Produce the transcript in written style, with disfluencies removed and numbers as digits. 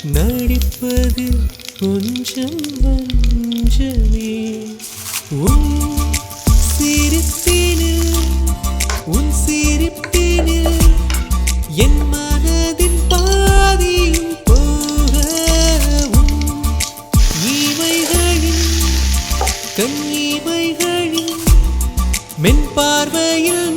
நடிப்பது கொஞ்சம் வஞ்சமே உன் சிரிப்பினில் உன் சிரிப்பினில் என் மனதின் பாதியும் போகவும் இமைகளின் கண் இமைகளின் மென் பார்வையில்